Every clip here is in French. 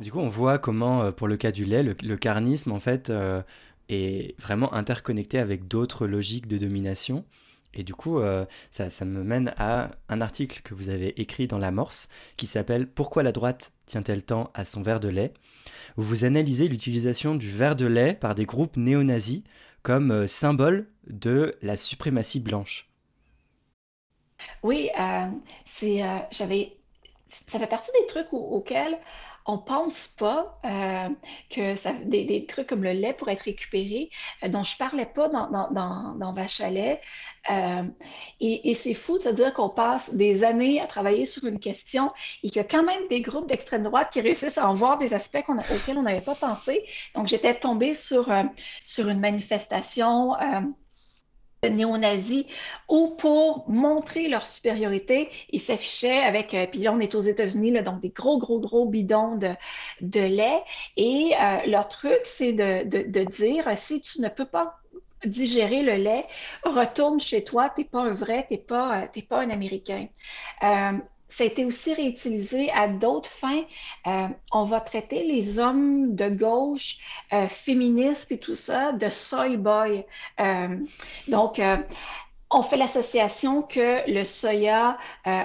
Du coup, on voit comment, pour le cas du lait, le carnisme, en fait, est vraiment interconnecté avec d'autres logiques de domination. Et du coup, ça me mène à un article que vous avez écrit dans l'Amorce qui s'appelle Pourquoi la droite tient-elle tant à son verre de lait, où vous analysez l'utilisation du verre de lait par des groupes néo-nazis comme symbole de la suprématie blanche. Oui, j'avais, ça fait partie des trucs auxquels on pense pas que des trucs comme le lait pourraient être récupérés, dont je parlais pas dans Vache à lait. Euh, et c'est fou de se dire qu'on passe des années à travailler sur une question et qu'il y a quand même des groupes d'extrême droite qui réussissent à en voir des aspects auxquels on n'avait pas pensé. Donc, j'étais tombée sur une manifestation. Néo-nazis, où pour montrer leur supériorité, ils s'affichaient avec, puis là on est aux États-Unis, là, donc des gros, gros, gros bidons de lait. Et leur truc, c'est de dire, si tu ne peux pas digérer le lait, retourne chez toi, t'es pas un vrai, t'es pas un Américain. Euh, Ça a été aussi réutilisé à d'autres fins. On va traiter les hommes de gauche, féministes et tout ça, de soy boy. Euh, donc, on fait l'association que le soya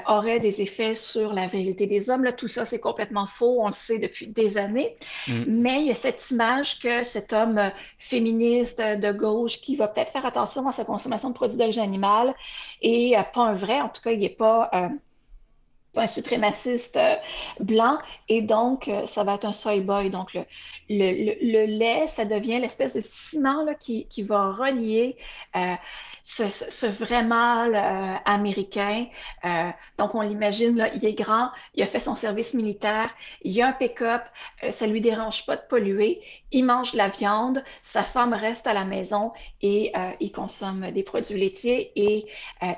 aurait des effets sur la virilité des hommes. Là, tout ça, c'est complètement faux. On le sait depuis des années. Mm. Mais il y a cette image que cet homme féministe de gauche qui va peut-être faire attention à sa consommation de produits d'origine animale et pas un vrai, en tout cas, il n'est pas un suprémaciste blanc, et donc ça va être un soy boy. Donc le lait, ça devient l'espèce de ciment là, qui va relier euh, ce vrai mâle américain. Donc on l'imagine, là, il est grand, il a fait son service militaire, il a un pick-up, ça lui dérange pas de polluer, il mange de la viande, sa femme reste à la maison et il consomme des produits laitiers et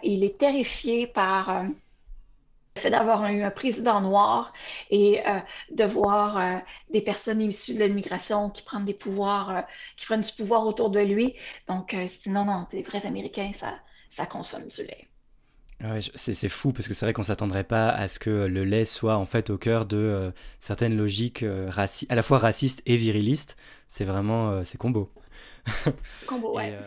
il est terrifié par le fait d'avoir eu un président noir et de voir des personnes issues de l'immigration qui prennent des pouvoirs, qui prennent du pouvoir autour de lui. Donc, c'est non, non, les vrais Américains, ça consomme du lait. Ouais, c'est fou parce que c'est vrai qu'on s'attendrait pas à ce que le lait soit en fait au cœur de certaines logiques à la fois racistes et virilistes. C'est vraiment c'est combo. Combo, Et ouais.